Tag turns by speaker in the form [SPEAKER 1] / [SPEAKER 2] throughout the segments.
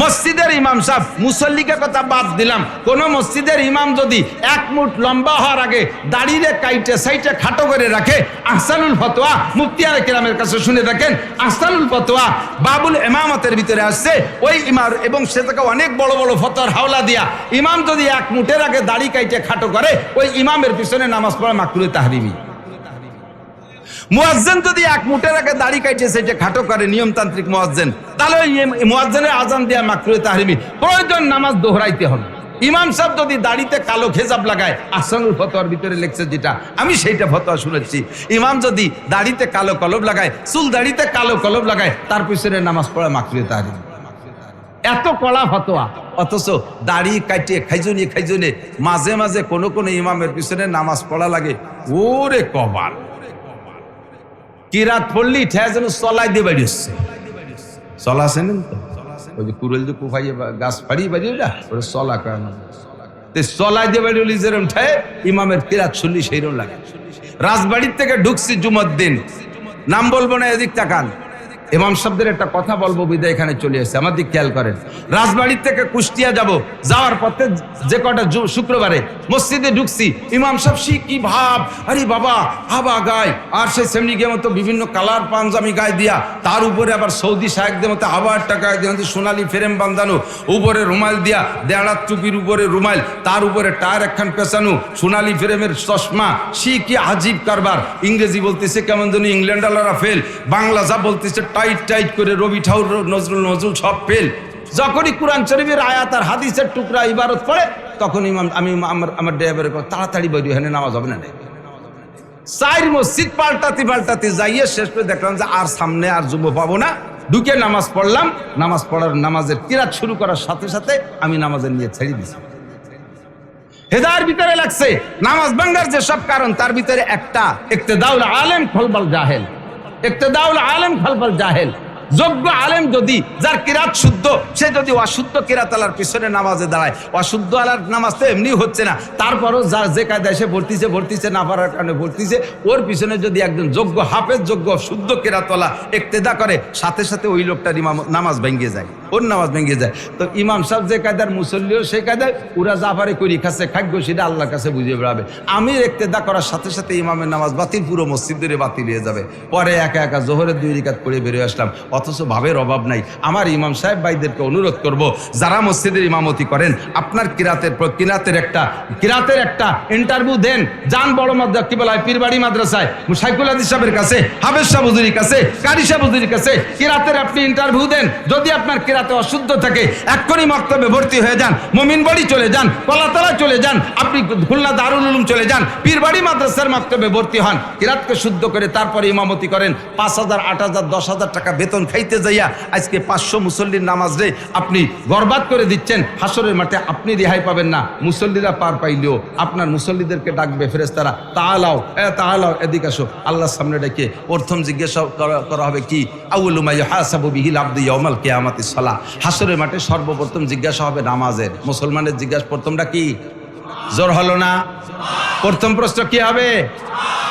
[SPEAKER 1] মসজিদের ইমাম সাহেব, মুসল্লিকে কথা বাদ দিলাম, কোন মসজিদের ইমাম যদি 1 মুঠ লম্বা হওয়ার আগে দাড়িরে কাইটে সাইটে খাটো করে রাখে, আহসানুল ফতোয়া মুফতিয়ানে কেরামের কাছে শুনে দেখেন, আহসানুল ফতোয়া বাবুল ইমামতের ভিতরে আসছে, ওই ইমাম এবং সে থেকে অনেক বড় বড় ফতোয়ার হাওলা দিয়া ইমাম যদি 1 মুঠের আগে দাড়ি কাইটে খাটো করে, ওই ইমামের পিছনে নামাজ পড়া মাকরুহে তাহরিমি। মুয়াজ্জিন যদি 1 মুঠের আগে দাড়ি কাইটে সেটা খাটো করে, নিয়মতান্ত্রিক মুয়াজ্জিন, তাহলে ওই মুয়াজ্জিনের আজান দেয়া মাকরুহে তাহরিমি, প্রয়োজন নামাজ দোহরাইতে হবে। ইমাম সাহেব যদি দাড়িতে কালো খেজাব লাগায়, আহসানুল ফতোয়ার ভিতরে লেখছে যেটা, আমি সেইটা ফতোয়া শুনেছি, ইমাম যদি দাড়িতে কালো কলব লাগায়, চুল দাড়িতে কালো কলব লাগায়, তার পিছনে নামাজ পড়া মাকরুহে তাহরিমি। এত কড়া ফতোয়া, অথচ দাড়ি কাটিয়ে খাইজনে মাঝে মাঝে কোনো কোনো ইমামের পিছনে নামাজ পড়া লাগে। ওরে কবাল, কিরাত পড়লি ঠেয়া যেন চলাই দিয়ে বাড়ি হচ্ছে, চলা চেনেন তো, ওই যে কুড়েল যে কুফাইয়ে গাছ ফাড়ি বাড়ি ওটা ওটা চলা কয় না, চলাই দিয়ে বাড়ি হলি যেরকম ঠেয়ে ইমামের কিরাত শুনলি সেইরকম লাগে। রাজবাড়ির থেকে ঢুকছি জুমার দিন, নাম বলবো না, এদিক তাকান, ইমাম সাহেবদের একটা কথা বলবো বিদায় এখানে চলে এসেছে, আমার দিক খেয়াল করেন। রাজবাড়ির থেকে কুষ্টিয়া যাওয়ার পথে যে কটা শুক্রবারে মসজিদে ঢুকছি, ইমাম সাহেব কি ভাব, আরে বাবা হাবা গায়, আর সেই সেমনিকের মতো বিভিন্ন কালার পাঞ্জামি গায়ে দিয়া, তার উপরে আবার সৌদি শায়েকদের মতো আবার টাকা সোনালি ফ্রেম বাঁধানো, উপরে রুমাল দিয়া, দেড়ার টুপির উপরে রুমাল, তার উপরে টায়ার একখান পেঁচানো, সোনালি ফ্রেমের চশমা, কি আজীব কারবার। ইংরেজি বলতেছে কেমন যেন ইংল্যান্ডালারা ফেল, বাংলা যা বলতেছে টাইট করে, রবি ঠাকুর নজরুল সব ফেল। যখনই কোরআন শরীফের আয়াত আর হাদিসের টুকরা ইবারত পড়ে, তখন ইমাম আমি আমার ড্রাইভারের তাড়াতাড়ি বেরিয়ে, এখানে নামাজ হবে না। 4 মসজিদ পাল্টাতে যাইয়ে শেষ করে দেখলাম যে আর সামনে আর যুব পাবো না, ঢুকে নামাজ পড়লাম। নামাজের কিরাত শুরু করার সাথে সাথে আমি নামাজের নিয়ে ছেড়ে দিছি। হেদায়ের ভিতরে লাগছে নামাজ ভাঙ্গার যে সব কারণ, তার ভিতরে একটা ইক্তেদাউল আলেম খলবাল জাহেল, ইক্তেদাউল আলেম খলবাল জাহেল। যোগ্য আলেম যদি, যার কিরাত শুদ্ধ, সে যদি অশুদ্ধ কিরাত আলার পিছনে নামাজে দাঁড়ায়, অশুদ্ধ আলার নামাজ তো এমনি হচ্ছে না, তারপরও যার যে কায়দায় সে ভর্তিছে না পারার কারণে ভর্তিছে, ওর পিছনে যদি একজন যোগ্য হাফেজ, যোগ্য শুদ্ধ কিরাতওয়ালা ইক্তেদা করে, সাথে সাথে ওই লোকটার নামাজ ভেঙে যায়, ওর নামাজ ভেঙে যায়। তো ইমাম সাহেব যে কায়দার, মুসল্লিও সেই কায়দায়, ওরা যা পারে করি খাচ্ছে, খাদ্য সেটা আল্লাহর কাছে বুঝিয়ে বেড়াবে। আমি ইক্তেদা করার সাথে সাথে ইমামের নামাজ বাতিল, পুরো মসজিদের বাতিল হয়ে যাবে। পরে একা জোহরের 2 রাকাত পড়ে বেরিয়ে আসলাম, অথচ ভাবের অভাব নাই। আমার ইমাম সাহেব ভাইদেরকে অনুরোধ করব, যারা মসজিদের ইমামতি করেন, আপনার কিরাতের একটা ইন্টারভিউ দেন, যান বড় মাদ্রাসা, কি বলা হয়, পীরবাড়ি মাদ্রাসায় মুশাইকুল হাদিস সাহেবের কাছে, হাফেজ সাহেব হুজুরির কাছে, কারি সাহেব হুজুরির কাছে কিরাতের আপনি ইন্টারভিউ দেন। যদি আপনার কিরাতে অশুদ্ধ থাকে, এক্ষুনি মক্তবে ভর্তি হয়ে যান, মুমিনবাড়ি চলে যান, কলাতলা চলে যান, আপনি খুলনা দারুল উলুম চলে যান, পীরবাড়ি মাদ্রাসার মক্তবে ভর্তি হন, কিরাতকে শুদ্ধ করে তারপরে ইমামতি করেন। 5,000, 8,000, 10,000 টাকা বেতন খাইতে যাইয়া আজকে 500 মুসল্লির নামাজ রে আপনি বরবাদ করে দিচ্ছেন। হাসরের মাঠে আপনি রেহাই পাবেন না, মুসল্লিরা পার পাইলেও আপনার মুসল্লিদেরকে ডাকবে ফেরেশতারা, তাআলাও এদিকে আসো। আল্লাহর সামনে ডেকে প্রথম জিজ্ঞাসা করা হবে কি, আউয়ালু মা ইউহাসাবু বিহিল আবদু ইয়াউমাল কিয়ামাতিস সালাহ। হাসরের মাঠে সর্বপ্রথম জিজ্ঞাসা হবে নামাজের। মুসলমানের জিজ্ঞাসা প্রথমটা কি? জোর হলো না? প্রথম প্রশ্ন কি হবে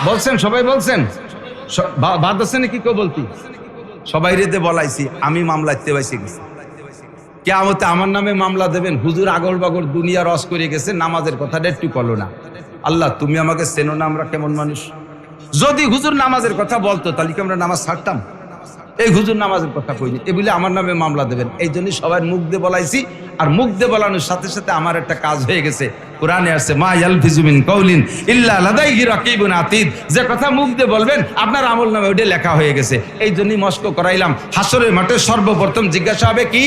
[SPEAKER 1] বলছেন? সবাই বলছেন? বাদ আছে নাকি কেউ বলতি? সবাই রেতে বলাইছি, আমি মামলাতে পাইছি গেছি, কিয়ামতে আমার নামে মামলা দেবেন। হুজুর আগল বাগল দুনিয়া রস করে গেছে, নামাজের কথাটা একটু কলো না। আল্লাহ তুমি আমাকে চেনো না, আমরা কেমন মানুষ। যদি হুজুর নামাজের কথা বলতো তাহলে কি আমরা নামাজ ছাড়তাম? এই হুজুর নামাজের কথা কইনি, এ বলে আমার নামে মামলা দেবেন। এই জন্যই সবাই মুখ দিয়ে বলাইছি। আর মুখ দিয়ে বলানোর সাথে সাথে আমার একটা কাজ হয়ে গেছে, কোরআনে আছে মা ইয়ালফিজু মিন কাউলিন ইল্লা লাদাইহি রাকিবুন আতীদ। যে কথা মুখ দিয়ে বলবেন আপনার আমল নামে ওইটা লেখা হয়ে গেছে। এই জন্যই মস্ক করাইলাম। হাসরের মাঠে সর্বপ্রথম জিজ্ঞাসা হবে কি?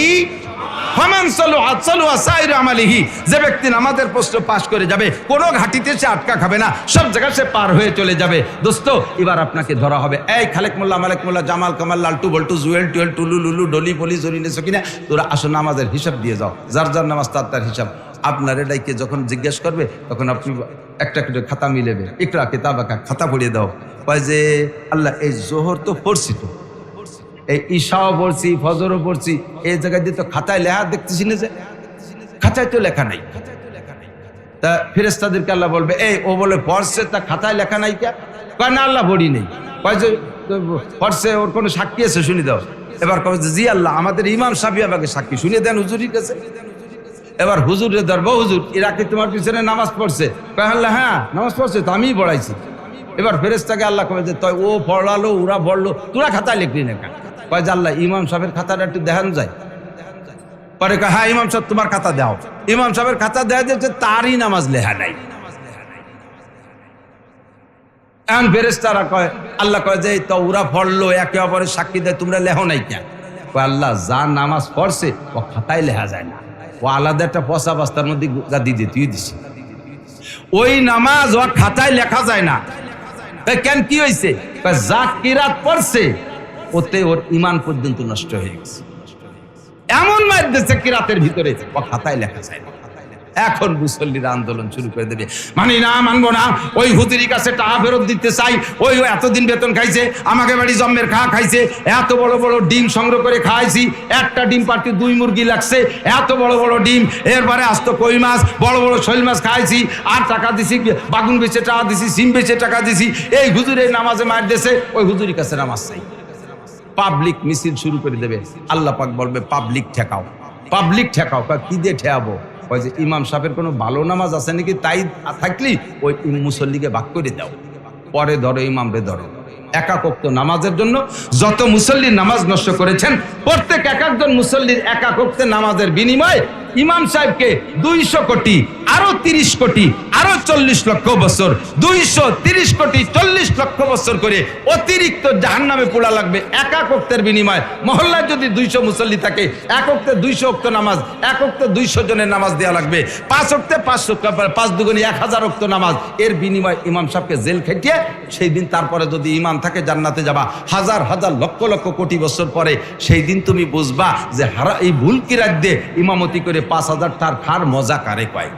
[SPEAKER 1] যে ব্যক্তি নামাজের প্রশ্ন পাশ করে যাবে, কোনো ঘাটিতে সে আটকা খাবে না, সব জায়গায় সে পার হয়ে চলে যাবে। দোস্ত, এবার আপনাকে ধরা হবে। এই খালেক মোল্লা, মালেক মোল্লা, জামাল কামাল, লালটু বল্টু, জুয়েল টুয়েল, টুলু লুলু, ডলি পলি, জরিনে সকিনা, তোরা আসো নামাজের হিসাব দিয়ে যাও। যার যার নামাজ তার হিসাব। আপনার এটাইকে যখন জিজ্ঞেস করবে তখন আপনি একটা খাতা মিলেবে, ইকরা কিতাবাকা, খাতা পড়িয়ে দাও। কয় যে আল্লাহ এই জোহর তো পড়ছি, তো এই ঈশাও পড়ছি, ফজরও পড়ছি, এই জায়গায় দিয়ে তো খাতায় লেখা দেখতেছি না, যে খাতায় তো লেখা নাই। তা ফেরেশতাদেরকে আল্লাহ বলবে, এই ও বলে পড়ছে, তা খাতায় লেখা নাই কে? কয় না আল্লাহ পড়ি নেই। কয় যে পড়ছে, ওর কোনো সাক্ষী আছে শুনি দাও। এবার কবে জি আল্লাহ, আমাদের ইমাম সাহেব আমাকে সাক্ষী শুনিয়ে দেন হুজুরের কাছে। এবার হুজুরের ধরবো, হুজুর এরা কি তোমার পিছনে নামাজ পড়ছে? কয় আল্লাহ হ্যাঁ নামাজ পড়ছে, তো আমিই পড়াইছি। এবার ফেরেশতাকে আল্লাহ কবে যে তয় ও পড়ালো ওরা পড়লো, তোরা খাতায় লিখলি না কেন? কয় যে আল্লাহ ইমাম সাহেবের খাতাটা একটু দেখানো যায়। পরে কয় হ্যাঁ ইমাম সাহেব তোমার খাতা দাও। ইমাম সাহেবের খাতা দেওয়া দিয়েছে, তারই নামাজ লেখা নাই। এখন ফেরেশতারা কয়, আল্লাহ কয় যে তো ওরা পড়লো, একে অপরের সাক্ষী দেয়, তোমরা লেখো নাই কেন? কয় আল্লাহ যা নামাজ পড়ছে ও খাতায় লেখা যায় না, ও আলাদা একটা পচা বস্তার মধ্যে গাদি দিয়ে তুই দিছি, ওই নামাজ ও খাতায় লেখা যায় না। কেন কি হয়েছে? যা কিরাত পড়ছে ওতে ওর ইমান পর্যন্ত নষ্ট হয়ে গেছে, এমন মার দিচ্ছে কিরাতের ভিতরে ও খাতায় লেখা যায় না। এখন মুসল্লিরা আন্দোলন শুরু করে দেবে, মানি না, মানবো না, ওই হুজুরির কাছে টাকা ফেরত দিতে চাই, ওই এতদিন বেতন খাইছে, আমাকে বাড়ি জম্মের খাইছে, এত বড় বড় ডিম সংগ্রহ করে খাইছি, একটা ডিম পাটি 2 মুরগি লাগছে, এত বড় বড় ডিম, এরপরে আস্ত কই মাছ, বড় বড় শৈল মাছ খাইছি, আর টাকা দিছি, বাগুন বেচে টাকা দিছি, সিম বেচে টাকা দিছি, এই হুজুর এই নামাজে মার দিয়েছে, ওই হুজুরির কাছে নামাজ চাই। পাবলিক মিছিল শুরু করে দেবে। আল্লাহ পাক বলবে পাবলিক ঠেকাও, পাবলিক ঠেকাও। কি দিয়ে ঠেকাবো? ওই যে ইমাম সাহেবের কোনো ভালো নামাজ আছে নাকি, তাই থাকলি ওই মুসল্লিকে ভাগ করে দাও, পরে ধরো ইমামরে ধরো। একাকোক্ত নামাজের জন্য যত মুসল্লির নামাজ নষ্ট করেছেন, প্রত্যেক এক একজন মুসল্লির একাকোক্ত নামাজের বিনিময়ে ইমাম সাহেবকে 200 কোটি, আরো 30 কোটি, আরো 40 লক্ষ বছর, 230 কোটি 40 লক্ষ বছর করে অতিরিক্ত জাহান্নামে পোড়া লাগবে একাকোক্তের বিনিময়ে। মহল্লায় যদি 200 মুসল্লি থাকে, এককতে 200 ওয়াক্ত নামাজ, এককতে 200 জনের নামাজ দেওয়া লাগবে, 5 ওয়াক্তে 500, 5 দুগুণে 1000 ওয়াক্ত নামাজ। এর বিনিময়ে ইমাম সাহেবকে জেল খেটিয়ে সেই দিন তারপরে যদি ইমাম থাকে জান্নাতে যাবা, হাজার হাজার লক্ষ লক্ষ কোটি বছর পরে। সেই দিন তুমি বুঝবা যে এই ভুল কিরাত দিয়ে ইমামতি করে 5000 টার খার মজা কারে কয়।